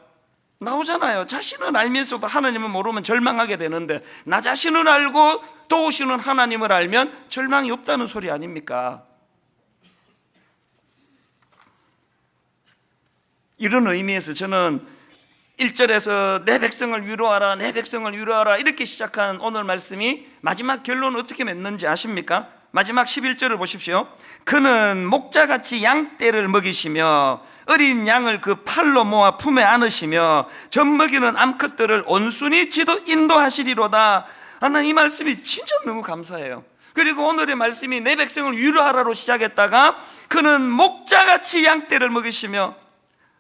나오잖아요. 자신을 알면서도 하나님을 모르면 절망하게 되는데 나 자신을 알고 도우시는 하나님을 알면 절망이 없다는 소리 아닙니까? 이런 의미에서 저는 1절에서 내 백성을 위로하라, 내 백성을 위로하라 이렇게 시작한 오늘 말씀이 마지막 결론은 어떻게 맺는지 아십니까? 마지막 11절을 보십시오. 그는 목자같이 양떼를 먹이시며 어린 양을 그 팔로 모아 품에 안으시며 젖먹이는 암컷들을 온순히 인도하시리로다. 나는 이 말씀이 진짜 너무 감사해요. 그리고 오늘의 말씀이 내 백성을 위로하라로 시작했다가 그는 목자같이 양떼를 먹이시며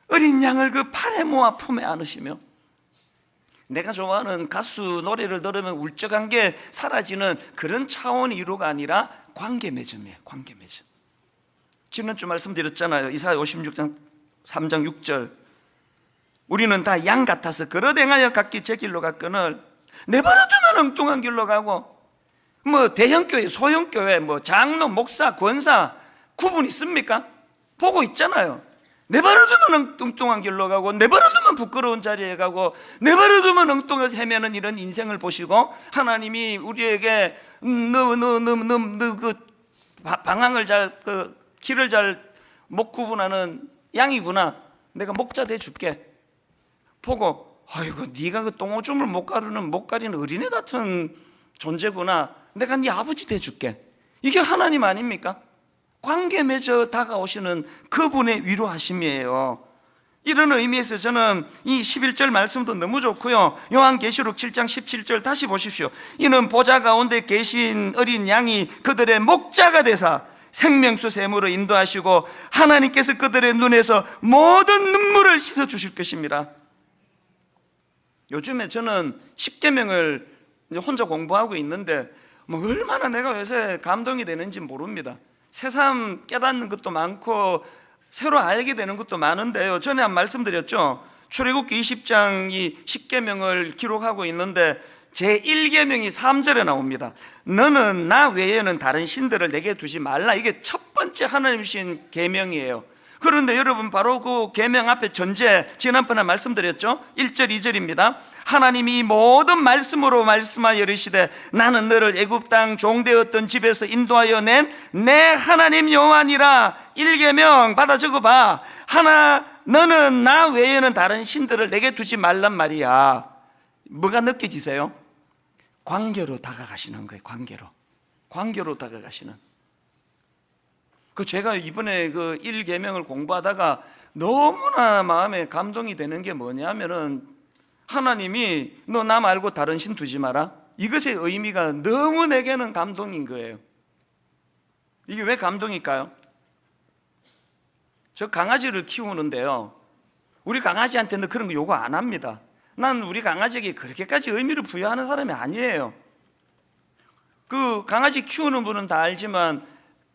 어린 양을 그 팔에 모아 품에 안으시며, 내가 좋아하는 가수 노래를 들으면 울적한 게 사라지는 그런 차원의 위로가 아니라 관계 맺음이에요. 관계 맺음. 지난주 말씀드렸잖아요. 이사야 56장 3장 6절. 우리는 다 양 같아서 그릇 행하여 각기 제 길로 갔거늘 내버려두면 엉뚱한 길로 가고, 대형교회 소형교회 장로 목사 권사 구분 있습니까? 보고 있잖아요. 내버려두면 엉뚱한 길로 가고, 내버려두면 부끄러운 자리에 가고, 내버려두면 엉뚱해서 헤매는 이런 인생을 보시고 하나님이 우리에게 그 방향을 길을 잘 못 구분하는 양이구나, 내가 목자 돼 줄게. 보고 아이고 네가 그 똥오줌을 못 가리는 어린애 같은 존재구나, 내가 네 아버지 돼 줄게. 이게 하나님 아닙니까? 관계 맺어 다가오시는 그분의 위로하심이에요. 이런 의미에서 저는 이 11절 말씀도 너무 좋고요. 요한계시록 7장 17절 다시 보십시오. 이는 보좌 가운데 계신 어린 양이 그들의 목자가 되사 생명수 샘으로 인도하시고 하나님께서 그들의 눈에서 모든 눈물을 씻어 주실 것입니다. 요즘에 저는 십계명을 혼자 공부하고 있는데 얼마나 내가 요새 감동이 되는지 모릅니다. 새삼 깨닫는 것도 많고 새로 알게 되는 것도 많은데요, 전에 한 말씀드렸죠. 출애굽기 20장 이 십계명을 기록하고 있는데 제1계명이 3절에 나옵니다. 너는 나 외에는 다른 신들을 내게 두지 말라. 이게 첫 번째 하나님 주신 계명이에요. 그런데 여러분 바로 그 계명 앞에 전제, 지난번에 말씀드렸죠. 1절 2절입니다. 하나님이 모든 말씀으로 말씀하여 이르시되 나는 너를 애굽 땅 종되었던 집에서 인도하여 낸 내 하나님 여호와니라. 1계명 받아 적어봐. 너는 나 외에는 다른 신들을 내게 두지 말란 말이야. 뭐가 느껴지세요? 관계로 다가가시는 거예요. 관계로 다가가시는. 제가 이번에 그 1계명을 공부하다가 너무나 마음에 감동이 되는 게 뭐냐면은 하나님이 너 나 말고 다른 신 두지 마라, 이것의 의미가 너무 내게는 감동인 거예요. 이게 왜 감동일까요? 저 강아지를 키우는데요, 우리 강아지한테는 그런 거 요구 안 합니다. 난 우리 강아지에게 그렇게까지 의미를 부여하는 사람이 아니에요. 그 강아지 키우는 분은 다 알지만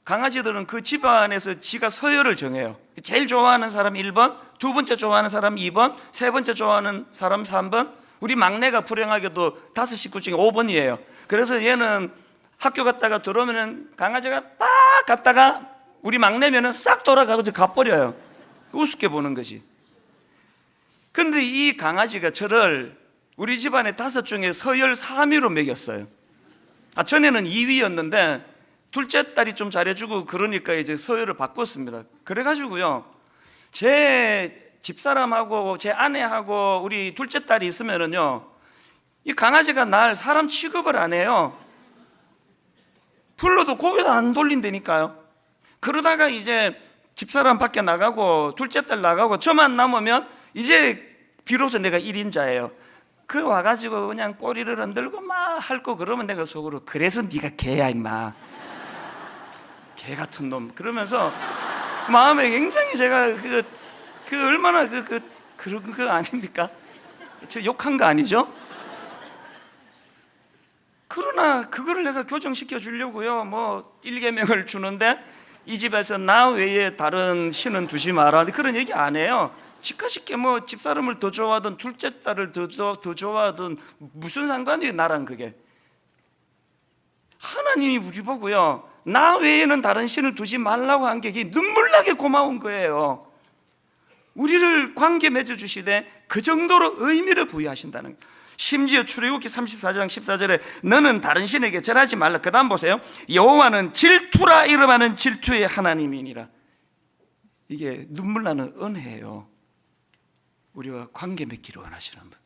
강아지들은 그 집안에서 지가 서열을 정해요. 제일 좋아하는 사람 1번, 두 번째 좋아하는 사람 2번, 세 번째 좋아하는 사람 3번. 우리 막내가 불행하게도 5식구 중에 5번이에요. 그래서 얘는 학교 갔다가 들어오면 강아지가 빡 갔다가 우리 막내면은 싹 돌아가고 가버려요. 우습게 보는 거지. 근데 이 강아지가 저를 우리 집안에 5 중에 서열 3위로 먹였어요. 전에는 2위였는데 둘째 딸이 좀 잘해주고 그러니까 이제 서열을 바꿨습니다. 그래가지고요, 제 집사람하고 제 아내하고 우리 둘째 딸이 있으면은요, 이 강아지가 날 사람 취급을 안 해요. 불러도 고개도 안 돌린다니까요. 그러다가 이제 집사람 밖에 나가고 둘째 딸 나가고 저만 남으면 이제 비로소 내가 1인자예요. 그 와가지고 그냥 꼬리를 흔들고 막 핥고 그러면 내가 속으로, 그래서 네가 개야 임마, 개 같은 놈, 그러면서 마음에 굉장히 제가 얼마나 그런 거 아닙니까? 저 욕한 거 아니죠? 그러나 그거를 내가 교정시켜 주려고요, 뭐 1계명을 주는데 이 집에서 나 외에 다른 신은 두지 마라, 그런 얘기 안 해요. 집가쉽게 뭐 집사람을 더 좋아하든 둘째 딸을 더 좋아하든 무슨 상관이에요, 나랑. 그게 하나님이 우리 보고요, 나 외에는 다른 신을 두지 말라고 한 게 눈물나게 고마운 거예요. 우리를 관계 맺어주시되 그 정도로 의미를 부여하신다는 거예요. 심지어 출애굽기 34장 14절에 너는 다른 신에게 절하지 말라. 그 다음 보세요. 여호와는 질투라 이름하는 질투의 하나님이니라. 이게 눈물나는 은혜예요. 우리와 관계 맺기를 원하시는 분.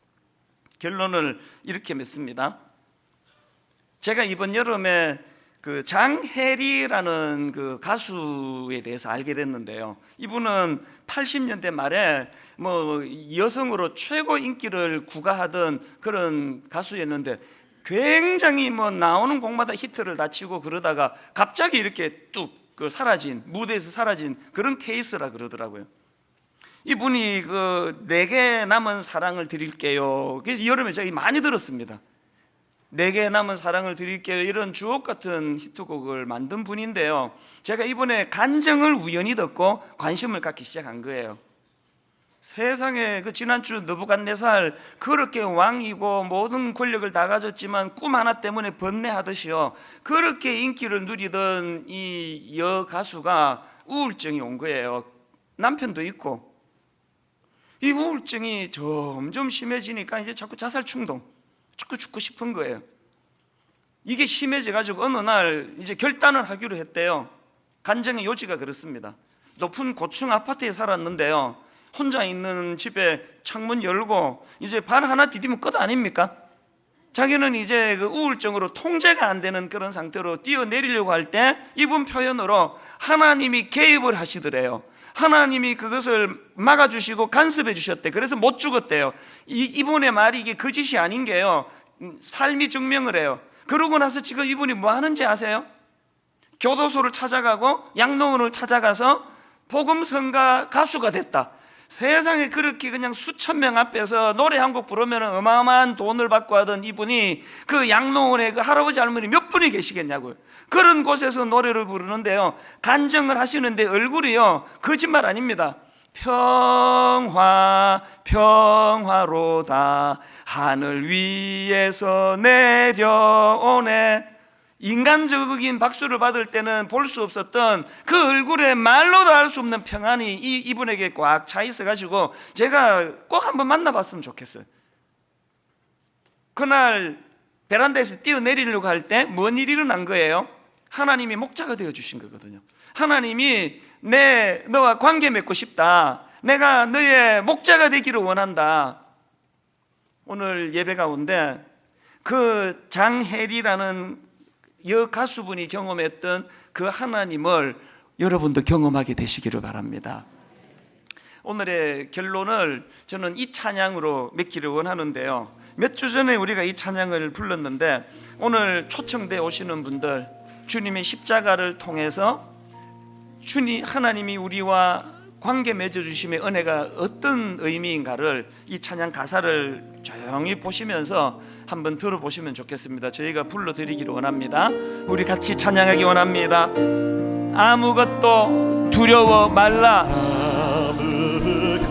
결론을 이렇게 맺습니다. 제가 이번 여름에 그 장혜리라는 그 가수에 대해서 알게 됐는데요, 이분은 80년대 말에 뭐 여성으로 최고 인기를 구가하던 그런 가수였는데 굉장히 뭐 나오는 곡마다 히트를 다치고 그러다가 갑자기 이렇게 뚝 사라진, 무대에서 사라진 그런 케이스라 그러더라고요. 이분이 내게 남은 사랑을 드릴게요, 그래서 여름에 제가 많이 들었습니다. 내게 남은 사랑을 드릴게요, 이런 주옥 같은 히트곡을 만든 분인데요, 제가 이번에 간정을 우연히 듣고 관심을 갖기 시작한 거예요. 세상에, 지난주 느부갓네살 그렇게 왕이고 모든 권력을 다 가졌지만 꿈 하나 때문에 번뇌하듯이요, 그렇게 인기를 누리던 이 여가수가 우울증이 온 거예요. 남편도 있고. 이 우울증이 점점 심해지니까 이제 자꾸 자살 충동, 죽고 싶은 거예요. 이게 심해져 가지고 어느 날 이제 결단을 하기로 했대요. 간정의 요지가 그렇습니다. 높은 고층 아파트에 살았는데요, 혼자 있는 집에 창문 열고 이제 발 하나 디디면 끝 아닙니까? 자기는 이제 우울증으로 통제가 안 되는 그런 상태로 뛰어내리려고 할 때 이분 표현으로 하나님이 개입을 하시더래요. 하나님이 그것을 막아주시고 간섭해 주셨대. 그래서 못 죽었대요. 이분의 말이 이게 거짓이 아닌 게요, 삶이 증명을 해요. 그러고 나서 지금 이분이 뭐 하는지 아세요? 교도소를 찾아가고 양로원을 찾아가서 복음성가 가수가 됐다. 세상에, 그렇게 그냥 수천 명 앞에서 노래 한 곡 부르면 어마어마한 돈을 받고 하던 이분이 그 양로원에 그 할아버지 할머니 몇 분이 계시겠냐고요. 그런 곳에서 노래를 부르는데요, 간정을 하시는데 얼굴이요, 거짓말 아닙니다. 평화 평화로다 하늘 위에서 내려오네. 인간적인 박수를 받을 때는 볼 수 없었던 그 얼굴에 말로도 할 수 없는 평안이 이분에게 꽉 차 있어가지고 제가 꼭 한번 만나봤으면 좋겠어요. 그날 베란다에서 뛰어내리려고 할 때 뭔 일이 일어난 거예요? 하나님이 목자가 되어주신 거거든요. 하나님이 너와 관계 맺고 싶다, 내가 너의 목자가 되기를 원한다. 오늘 예배 가운데 그 장혜리라는 여가수분이 경험했던 그 하나님을 여러분도 경험하게 되시기를 바랍니다. 오늘의 결론을 저는 이 찬양으로 맺기를 원하는데요, 몇 주 전에 우리가 이 찬양을 불렀는데 오늘 초청되어 오시는 분들, 주님의 십자가를 통해서 하나님이 우리와 관계 맺어주심의 은혜가 어떤 의미인가를 이 찬양 가사를 조용히 보시면서 한번 들어보시면 좋겠습니다. 저희가 불러드리기를 원합니다. 우리 같이 찬양하기 원합니다. 아무것도 두려워 말라. 아무것도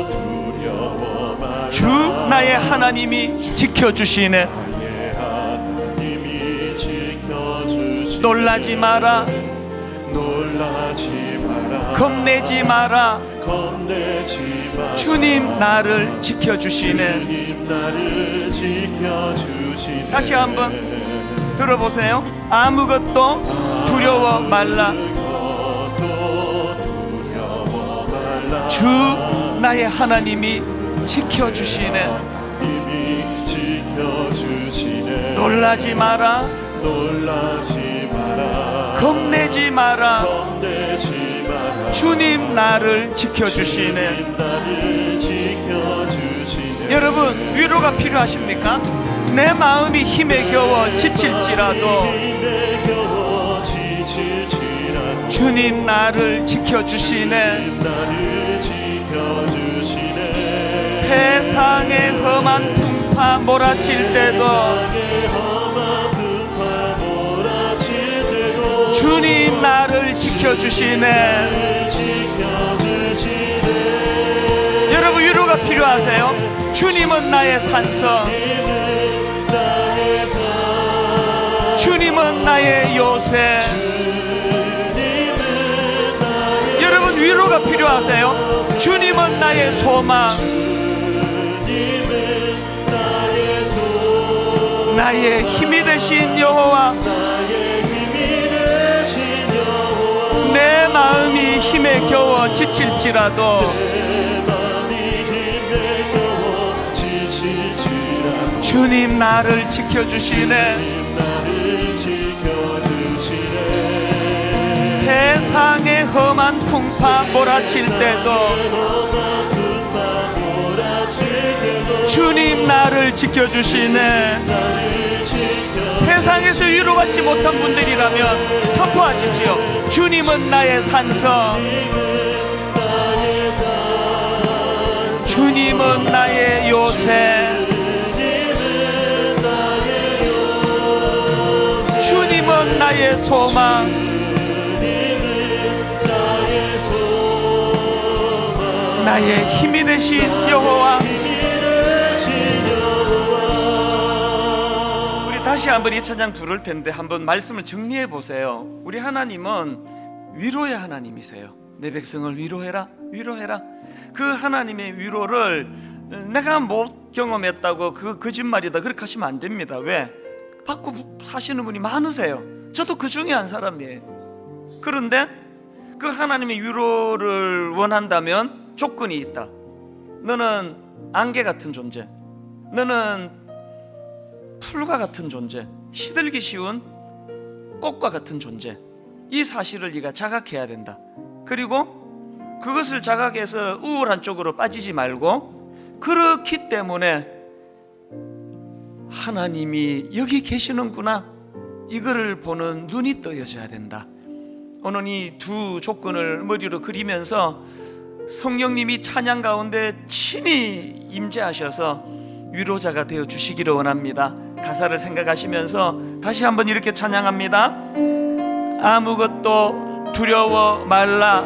두려워 말라. 주 나의 하나님이 지켜주시네. 나의 하나님이 지켜주시네. 놀라지 마라. 놀라지 마라. 겁내지 마라. 겁내지 마라. 주님 나를 지켜주시네. 주님 나를 지켜주시네. 다시 한번 들어보세요. 아무것도 두려워 말라. 아무것도 두려워 말라. 주 나의 하나님이 지켜주시네. 하나님이 지켜주시네. 놀라지 마라. 놀라지 마라. 겁내지 마라. 겁내지 마라. 주님 나를 지켜주시네. 주님 나를 지켜주시네. 여러분 위로가 필요하십니까? 내 마음이 힘에 겨워 지칠지라도 힘에 겨워 지칠지라도 주님 나를 지켜주시네. 주님 나를 지켜주시네. 세상의 험한 풍파 몰아칠 때도 세상의 험한 풍파 몰아칠 때도 주님 나를 지켜주시네. 지켜주시네. 여러분 위로가 필요하세요? 주님은 나의 산성, 주님은 나의 요새. 여러분 위로가 필요하세요? 주님은 나의 소망, 나의 힘이 되신 여호와. 내 마음이 힘에 겨워 지칠지라도 주님 나를 지켜주시네. 세상의 험한 풍파 몰아칠 때도 주님 나를 지켜주시네. 세상에서 위로받지 못한 분들이라면 선포하십시오. 주님은 나의 산성, 주님은 나의 요새, 주님은 나의 소망, 나의 힘이 되신 여호와. 우리 다시 한번 이 찬양 부를 텐데 한번 말씀을 정리해 보세요. 우리 하나님은 위로의 하나님이세요. 내 백성을 위로해라, 위로해라. 그 하나님의 위로를 내가 못 경험했다고 그 거짓말이다 그렇게 하시면 안 됩니다. 왜? 받고 사시는 분이 많으세요. 저도 그 중에 한 사람이에요. 그런데 그 하나님의 위로를 원한다면 조건이 있다. 너는 안개 같은 존재, 너는 풀과 같은 존재, 시들기 쉬운 꽃과 같은 존재. 이 사실을 네가 자각해야 된다. 그리고 그것을 자각해서 우울한 쪽으로 빠지지 말고, 그렇기 때문에 하나님이 여기 계시는구나, 이거를 보는 눈이 떠여져야 된다. 오늘 이 두 조건을 머리로 그리면서 성령님이 찬양 가운데 친히 임재하셔서 위로자가 되어 주시기를 원합니다. 가사를 생각하시면서 다시 한번 이렇게 찬양합니다. 아무것도 두려워 말라.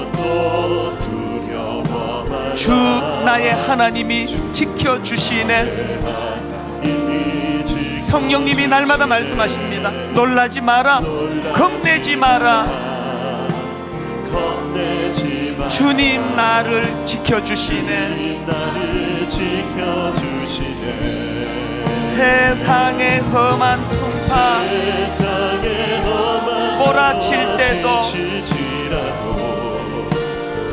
아무것도 두려워 말라. 주 나의 하나님이 지켜주시네. 성령님이 날마다 말씀하십니다. 놀라지 마라, 겁내지 마라. 주님 나를 지켜주시네. 세상의 험한 풍파 몰아칠 때도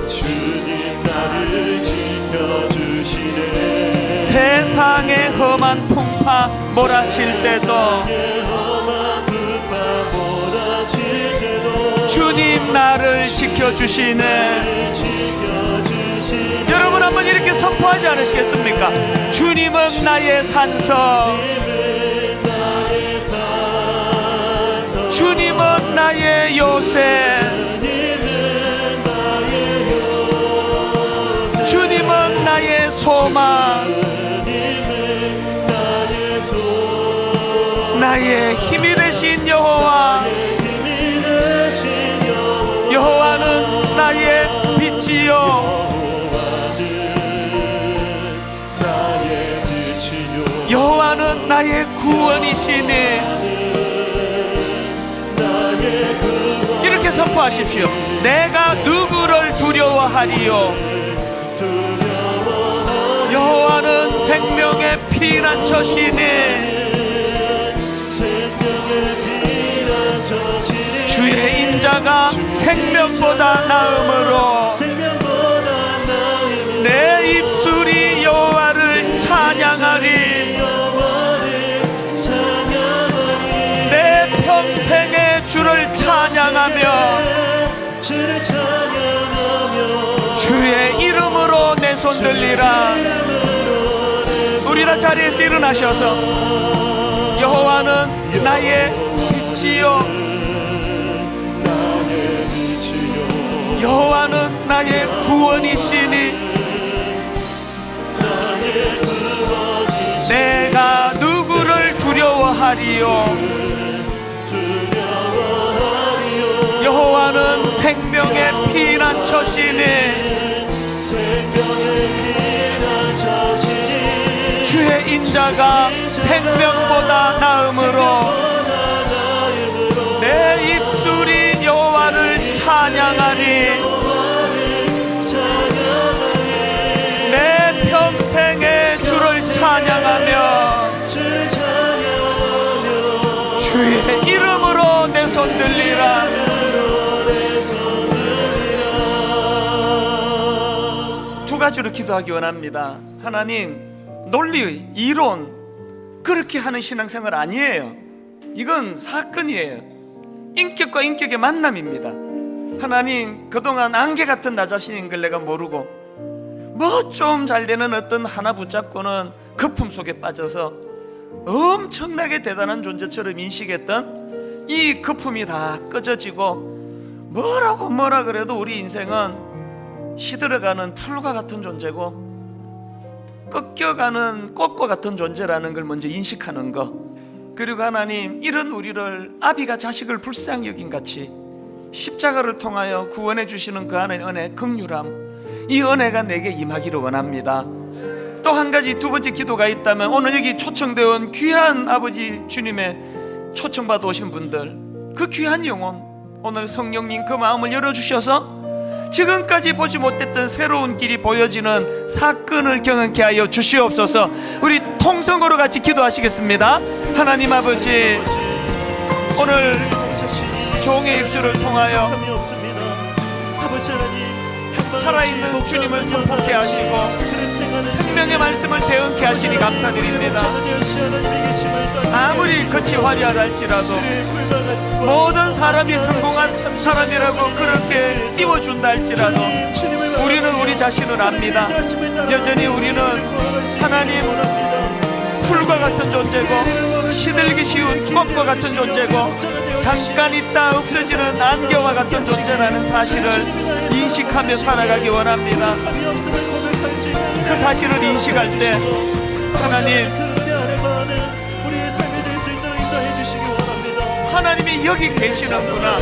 주님 나를 지켜주시네. 세상의 험한 풍파 몰아칠 때도 주님 나를 지켜주시네. 여러분 한번 이렇게 선포하지 않으시겠습니까? 주님은 나의 산성, 나의 요새, 주님은 나의 소망, 나의 힘이 되신 여호와, 여호와는 나의 빛이요, 여호와는 나의 구원이시니. 이렇게 선포하십시오. 내가 누구를 두려워하리요? 여호와는 생명의 피난처시니. 주의 인자가 생명보다 나음으로 내 입술이 여호와를 찬양하리. 내 평생의 주를 찬양하며 주의 이름으로 내 손 들리라. 우리 다 자리에서 일어나셔서 여호와는 나의 빛이요, 여호와는 나의 구원이시니. 내가 누구를 두려워하리요? 여호와는 생명의 피난처시니. 주의 인자가 생명보다 나음으로 내 입술이 여호와를 찬양하니. 내 평생의 주를 찬양하며 주의 이름으로 내 손 들리라. 두 가지로 기도하기 원합니다. 하나님, 논리, 이론 그렇게 하는 신앙생활 아니에요. 이건 사건이에요. 인격과 인격의 만남입니다. 하나님, 그동안 안개 같은 나 자신인 걸 내가 모르고 뭐 좀 잘 되는 어떤 하나 붙잡고는 거품 속에 빠져서 엄청나게 대단한 존재처럼 인식했던 이 거품이 다 꺼져지고 뭐라 그래도 우리 인생은 시들어가는 풀과 같은 존재고 꺾여가는 꽃과 같은 존재라는 걸 먼저 인식하는 것. 그리고 하나님, 이런 우리를 아비가 자식을 불쌍히 여긴 같이 십자가를 통하여 구원해 주시는 그 안의 은혜, 긍휼함, 이 은혜가 내게 임하기를 원합니다. 또 한 가지, 두 번째 기도가 있다면, 오늘 여기 초청되어 온 귀한 아버지 주님의 초청받아 오신 분들, 그 귀한 영혼, 오늘 성령님 그 마음을 열어주셔서 지금까지 보지 못했던 새로운 길이 보여지는 사건을 경험케 하여 주시옵소서. 우리 통성으로 같이 기도하시겠습니다. 하나님 아버지, 오늘 종의 입술을 통하여 살아있는 주님을 선포케 하시고 생명의 말씀을 대언케 하시니 감사드립니다. 아무리 끝이 화려하다 할지라도 모든 사람이 성공한 사람이라고 그렇게 띄워준다 할지라도 우리는 우리 자신을 압니다. 여전히 우리는 하나님 풀과 같은 존재고 시들기 쉬운 꽃과 같은 존재고 잠깐 있다 없어지는 안개와 같은 존재라는 사실을 인식하며 살아가기 원합니다. 그 사실을 인식할 때 하나님, 하나님이 여기 계시는구나,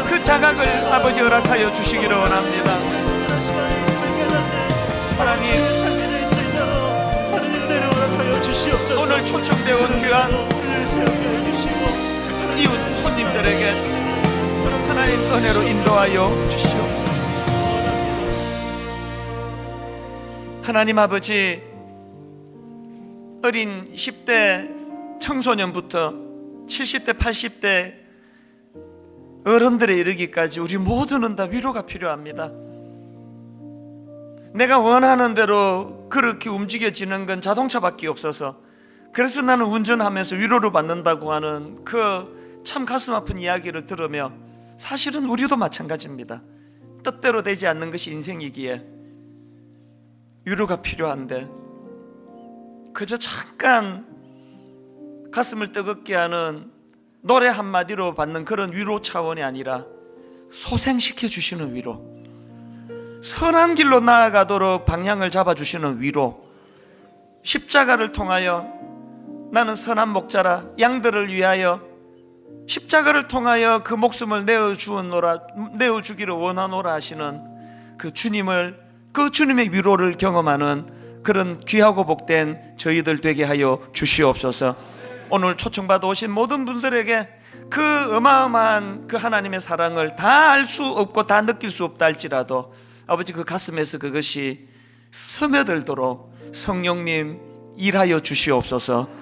그 자각을 아버지 허락하여 주시기를 원합니다. 하나님, 오늘 초청되어 온 귀한 이웃 손님들에게 하나님 은혜로 인도하여 주시옵소서. 하나님 아버지, 어린 10대 청소년부터 70대 80대 어른들에 이르기까지 우리 모두는 다 위로가 필요합니다. 내가 원하는 대로 그렇게 움직여지는 건 자동차밖에 없어서, 그래서 나는 운전하면서 위로를 받는다고 하는 그 참 가슴 아픈 이야기를 들으며, 사실은 우리도 마찬가지입니다. 뜻대로 되지 않는 것이 인생이기에 위로가 필요한데, 그저 잠깐 가슴을 뜨겁게 하는 노래 한마디로 받는 그런 위로 차원이 아니라 소생시켜 주시는 위로, 선한 길로 나아가도록 방향을 잡아주시는 위로, 십자가를 통하여 나는 선한 목자라 양들을 위하여 십자가를 통하여 그 목숨을 내어주기를 원하노라 하시는 그 주님을, 그 주님의 위로를 경험하는 그런 귀하고 복된 저희들 되게 하여 주시옵소서. 오늘 초청받아 오신 모든 분들에게 그 어마어마한 그 하나님의 사랑을 다 알 수 없고 다 느낄 수 없다 할지라도 아버지 그 가슴에서 그것이 스며들도록 성령님 일하여 주시옵소서.